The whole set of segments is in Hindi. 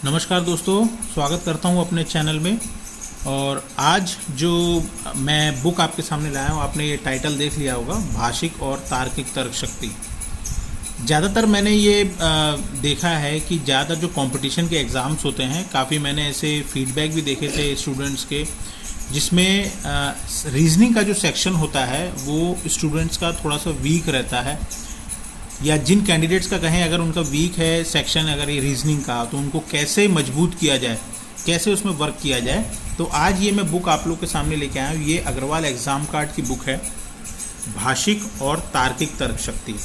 नमस्कार दोस्तों, स्वागत करता हूं अपने चैनल में। और आज जो मैं बुक आपके सामने लाया हूं, आपने ये टाइटल देख लिया होगा, भाषिक और तार्किक तर्क शक्ति। ज़्यादातर मैंने ये देखा है कि ज़्यादा जो कंपटीशन के एग्ज़ाम्स होते हैं, काफ़ी मैंने ऐसे फीडबैक भी देखे थे स्टूडेंट्स के, जिसमें रीजनिंग का जो सेक्शन होता है वो स्टूडेंट्स का थोड़ा सा वीक रहता है, या जिन कैंडिडेट्स का कहें अगर उनका वीक है सेक्शन अगर ये रीजनिंग का, तो उनको कैसे मजबूत किया जाए, कैसे उसमें वर्क किया जाए। तो आज ये मैं बुक आप लोग के सामने लेके आया हूँ। ये अग्रवाल एग्ज़ाम कार्ड की बुक है, भाषिक और तार्किक तर्क शक्ति।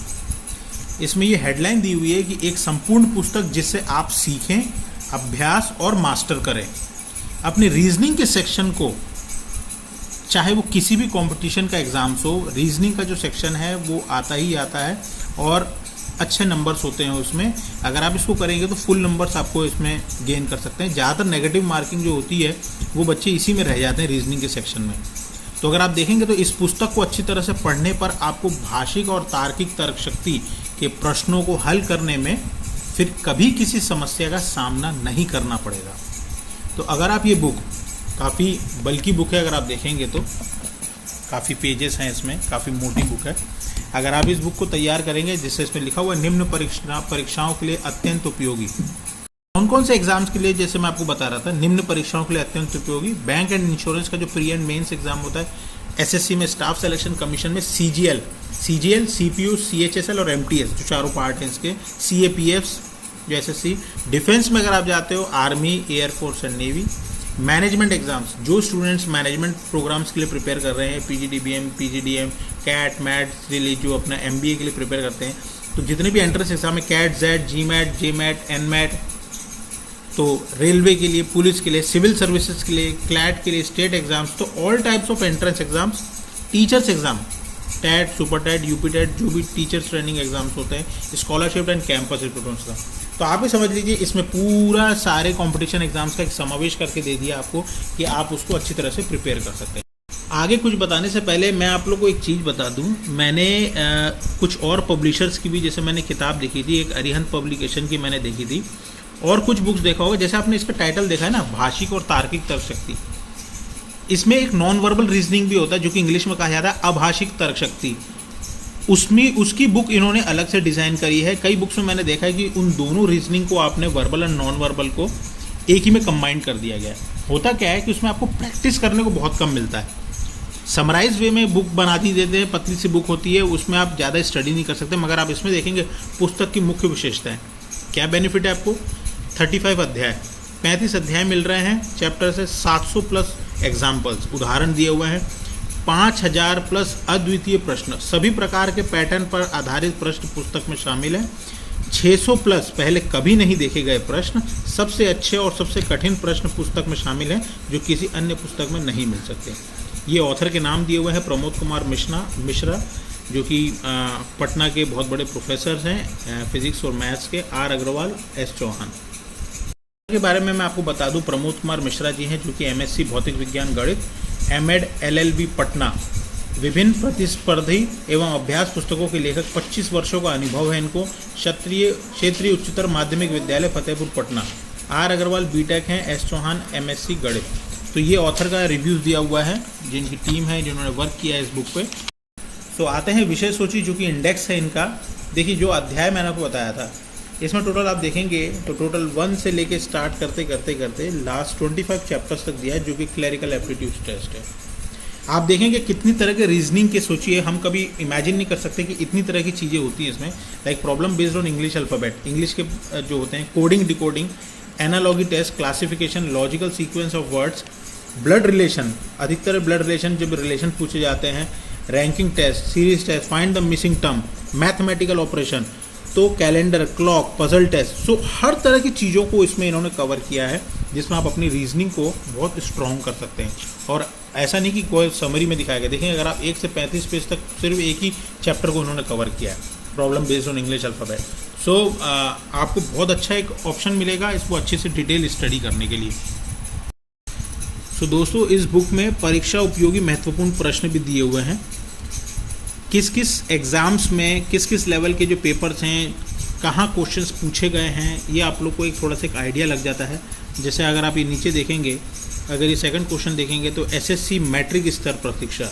इसमें ये हेडलाइन दी हुई है कि एक संपूर्ण पुस्तक जिससे आप सीखें, अभ्यास और मास्टर करें। अपने रीजनिंग के सेक्शन को, चाहे वो किसी भी कंपटीशन का एग्ज़ाम्स हो, रीजनिंग का जो सेक्शन है वो आता ही आता है और अच्छे नंबर्स होते हैं उसमें। अगर आप इसको करेंगे तो फुल नंबर्स आपको इसमें गेन कर सकते हैं। ज़्यादातर नेगेटिव मार्किंग जो होती है वो बच्चे इसी में रह जाते हैं, रीजनिंग के सेक्शन में। तो अगर आप देखेंगे तो इस पुस्तक को अच्छी तरह से पढ़ने पर आपको भाषिक और तार्किक तर्क शक्ति के प्रश्नों को हल करने में फिर कभी किसी समस्या का सामना नहीं करना पड़ेगा। तो अगर आप ये बुक, काफ़ी बल्कि बुक है, अगर आप देखेंगे तो काफ़ी पेजेस हैं इसमें, काफ़ी मोटी बुक है। अगर आप इस बुक को तैयार करेंगे, जिससे इसमें लिखा हुआ है निम्न परीक्षाओं के लिए अत्यंत उपयोगी। कौन कौन से एग्जाम्स के लिए, जैसे मैं आपको बता रहा था, निम्न परीक्षाओं के लिए अत्यंत उपयोगी। बैंक एंड इंश्योरेंस का जो प्री एंड मेंस एग्जाम होता है, एसएससी में स्टाफ सिलेक्शन कमीशन में सीजीएल, सीपीयू, सीएचएसएल और एमटीएस, जो चारों पार्ट हैं इसके, सीएपीएफ जो एसएससी। डिफेंस में अगर आप जाते हो, army, air force and navy. Management exams, जो स्टूडेंट्स मैनेजमेंट प्रोग्राम्स के लिए प्रिपेयर कर रहे हैं, पीजीडीबीएम, पीजीडीएम, कैट, मैट के लिए, जो अपना एमबीए के लिए प्रिपेयर करते हैं, तो जितने भी एंट्रेंस एग्जाम है, कैट, जेड, जीमैट, जेमैट, एनमैट, तो रेलवे के लिए, पुलिस के लिए, सिविल सर्विसेज के लिए, क्लैट के लिए, स्टेट एग्जाम्स, तो all types of entrance exams, teachers exam, TET, super TET, UP TET, जो भी टीचर्स ट्रेनिंग एग्जाम्स होते हैं, स्कॉलरशिप एंड कैंपस रिक्रूटमेंट्स का। तो आप ही समझ लीजिए, इसमें पूरा सारे कंपटीशन एग्जाम्स का एक समावेश करके दे दिया आपको कि आप उसको अच्छी तरह से प्रिपेयर कर सकते हैं। आगे कुछ बताने से पहले मैं आप लोग को एक चीज़ बता दूं। मैंने कुछ और पब्लिशर्स की भी, जैसे मैंने किताब देखी थी, एक अरिहंत पब्लिकेशन की मैंने देखी थी, और कुछ बुक्स देखा होगा। जैसे आपने इसका टाइटल देखा है ना, भाषिक और तार्किक तर्क शक्ति, इसमें एक नॉन वर्बल रीजनिंग भी होता है, जो कि इंग्लिश में कहा जाता है अभाषिक तर्क शक्ति। उसमें उसकी बुक इन्होंने अलग से डिज़ाइन करी है। कई बुक्स में मैंने देखा है कि उन दोनों रीजनिंग को, आपने वर्बल एंड नॉन वर्बल को एक ही में कंबाइन कर दिया गया है। होता क्या है कि उसमें आपको प्रैक्टिस करने को बहुत कम मिलता है। समराइज वे में बुक बना दी देते हैं, पतली सी बुक होती है, उसमें आप ज़्यादा स्टडी नहीं कर सकते। मगर आप इसमें देखेंगे पुस्तक की मुख्य विशेषताएं, क्या बेनिफिट है आपको। 35 अध्याय, 35 अध्याय मिल रहे हैं चैप्टर से, 700 प्लस एग्जाम्पल्स, उदाहरण दिए हुए हैं, 5000 प्लस अद्वितीय प्रश्न, सभी प्रकार के पैटर्न पर आधारित प्रश्न पुस्तक में शामिल हैं। 600 प्लस पहले कभी नहीं देखे गए प्रश्न, सबसे अच्छे और सबसे कठिन प्रश्न पुस्तक में शामिल हैं, जो किसी अन्य पुस्तक में नहीं मिल सकते। ये ऑथर के नाम दिए हुए हैं, प्रमोद कुमार मिश्रा, जो कि पटना के बहुत बड़े प्रोफेसर हैं फिजिक्स और मैथ्स के, आर अग्रवाल, एस चौहान। के बारे में मैं आपको बता दूं, प्रमोद कुमार मिश्रा जी हैं, जो कि एमएससी भौतिक विज्ञान गणित, एमएड एलएलबी पटना, विभिन्न प्रतिस्पर्धी एवं अभ्यास पुस्तकों के लेखक, 25 वर्षों का अनुभव है इनको, क्षेत्रीय उच्चतर माध्यमिक विद्यालय फतेहपुर पटना। आर अग्रवाल बीटेक हैं, एस चौहान एमएससी गणित। तो ये ऑथर का रिव्यूज़ दिया हुआ है, जिनकी टीम है, जिन्होंने वर्क किया है इस बुक पे। तो आते हैं विषय सूची, जो कि इंडेक्स है इनका। देखिए, जो अध्याय मैंने आपको बताया था, इसमें टोटल आप देखेंगे तो टोटल 1 से लेके स्टार्ट करते करते करते लास्ट 25 चैप्टर्स तक दिया है, जो कि क्लरिकल एप्टीट्यूड टेस्ट है। आप देखेंगे कितनी तरह के रीजनिंग के, सोचिए, हम कभी इमेजिन नहीं कर सकते कि इतनी तरह की चीज़ें होती हैं इसमें। Like problem based on English alphabet, English के जो होते हैं, coding, decoding, analogy test, classification, logical sequence of words, blood relation, अधिकतर ब्लड रिलेशन जब रिलेशन पूछे जाते हैं, ranking test, series test, find the missing term, mathematical operation, तो calendar, clock, puzzle test. So हर तरह की चीज़ों को इसमें इन्होंने कवर किया है, जिसमें आप अपनी रीजनिंग को बहुत स्ट्रॉन्ग कर सकते हैं। और ऐसा नहीं कि कोई समरी में दिखाया गया। देखें, अगर आप 1 से 35 पेज तक सिर्फ एक ही चैप्टर को उन्होंने कवर किया है, problem based on English alphabet. So आपको बहुत अच्छा एक ऑप्शन मिलेगा इसको अच्छे से डिटेल स्टडी करने के लिए। सो दोस्तों, इस बुक में परीक्षा उपयोगी महत्वपूर्ण प्रश्न भी दिए हुए हैं। किस किस एग्ज़ाम्स में किस किस लेवल के जो पेपर्स हैं, कहाँ क्वेश्चंस पूछे गए हैं ये आप लोग को एक थोड़ा सा एक आइडिया लग जाता है। जैसे अगर आप ये नीचे देखेंगे, अगर ये सेकंड क्वेश्चन देखेंगे तो एसएससी मैट्रिक स्तर परीक्षा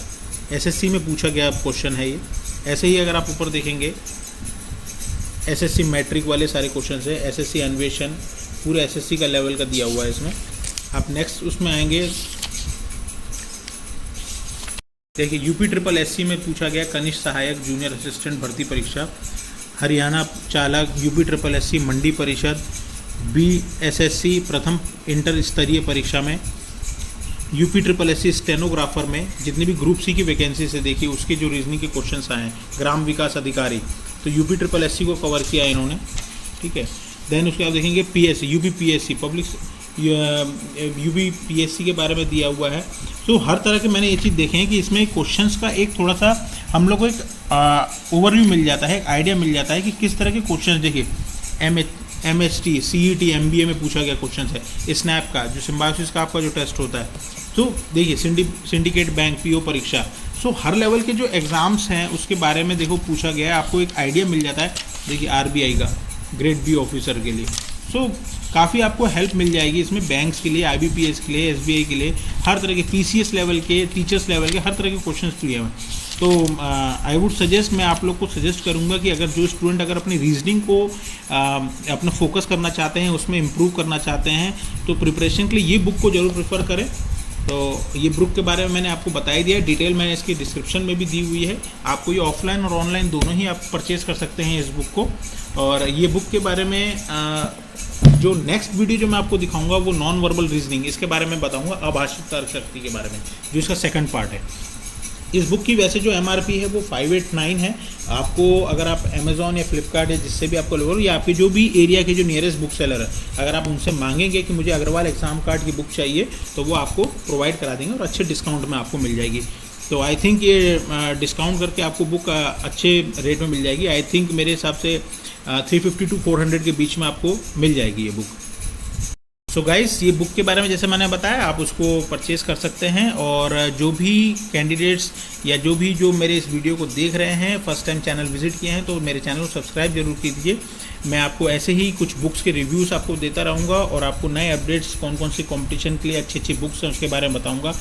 एसएससी में पूछा गया क्वेश्चन है ये। ऐसे ही अगर आप ऊपर देखेंगे एसएससी मैट्रिक वाले सारे क्वेश्चन है, एसएससी अन्वेषण पूरे एसएससी का लेवल का दिया हुआ है इसमें। आप नेक्स्ट उसमें आएंगे, देखिए यूपी ट्रिपल एससी में पूछा गया कनिष्ठ सहायक जूनियर असिस्टेंट भर्ती परीक्षा, हरियाणा चालक, यूपी ट्रिपल एससी मंडी परिषद, बीएसएससी प्रथम इंटर स्तरीय परीक्षा में, यूपी ट्रिपल एससी स्टेनोग्राफर में जितनी भी ग्रुप सी की वैकेंसी से देखिए उसके जो रीजनिंग के क्वेश्चंस आए हैं, ग्राम विकास अधिकारी, तो यूपी ट्रिपल एससी को कवर किया है इन्होंने, ठीक है। देन उसके आप देखेंगे PSC, UP PSC public UP PSC के बारे में दिया हुआ है। तो हर तरह के मैंने ये चीज़ देखे हैं कि इसमें क्वेश्चंस का एक थोड़ा सा हम लोग को एक ओवरव्यू मिल जाता है, एक आइडिया मिल जाता है कि किस तरह के क्वेश्चंस। देखिए एमएसटी, सीईटी, एमबीए में पूछा गया क्वेश्चन है, स्नैप का जो सिम्बायोसिस का आपका जो टेस्ट होता है, तो देखिए सिंडिकेट बैंक पीओ परीक्षा, सो हर लेवल के जो एग्ज़ाम्स हैं उसके बारे में देखो पूछा गया है, आपको एक आइडिया मिल जाता है। देखिए आरबीआई का ग्रेड बी ऑफिसर के लिए, सो काफ़ी आपको हेल्प मिल जाएगी इसमें, बैंक्स के लिए, आईबीपीएस के लिए, एसबीआई के लिए, हर तरह के पीसीएस लेवल के, टीचर्स लेवल के, हर तरह के क्वेश्चंस दिए हुए हैं। तो आई वुड सजेस्ट, मैं आप लोग को सजेस्ट करूंगा कि अगर जो स्टूडेंट अगर अपनी रीजनिंग को अपना फोकस करना चाहते हैं, उसमें इम्प्रूव करना चाहते हैं, तो प्रिपरेशन के लिए ये बुक को ज़रूर प्रेफर करें। तो ये बुक के बारे में मैंने आपको बता ही दिया, डिटेल मैंने इसकी डिस्क्रिप्शन में भी दी हुई है, आपको ये ऑफलाइन और ऑनलाइन दोनों ही आप परचेज़ कर सकते हैं इस बुक को। और ये बुक के बारे में जो नेक्स्ट वीडियो जो मैं आपको दिखाऊंगा वो नॉन वर्बल रीजनिंग, इसके बारे में बताऊंगा, अभाषित तर्क शक्ति के बारे में, जो इसका सेकंड पार्ट है। इस बुक की वैसे जो एमआरपी है वो 589 है। आपको अगर आप अमेज़ॉन या फ्लिपकार्ट या जिससे भी आपको लेवल या आपके जो भी एरिया के जो नियरेस्ट बुक सेलर है, अगर आप उनसे मांगेंगे कि मुझे अग्रवाल एग्जाम कार्ड की बुक चाहिए तो वो आपको प्रोवाइड करा देंगे और अच्छे डिस्काउंट में आपको मिल जाएगी। तो आई थिंक ये डिस्काउंट करके आपको बुक अच्छे रेट में मिल जाएगी। आई थिंक मेरे हिसाब से 350 to 400 के बीच में आपको मिल जाएगी ये बुक। सो गाइस, ये बुक के बारे में जैसे मैंने बताया, आप उसको परचेज़ कर सकते हैं। और जो भी कैंडिडेट्स या जो मेरे इस वीडियो को देख रहे हैं, फर्स्ट टाइम चैनल विजिट किए हैं, तो मेरे चैनल को सब्सक्राइब जरूर कीजिए। मैं आपको ऐसे ही कुछ बुक्स के रिव्यूज़ आपको देता रहूँगा और आपको नए अपडेट्स कौन कौन सी कॉम्पिटिशन के लिए अच्छी बुक्स हैं उसके बारे में बताऊँगा।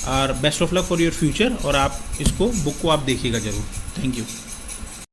और best of luck for your future. और आप इसको बुक को आप देखिएगा ज़रूर। Thank you.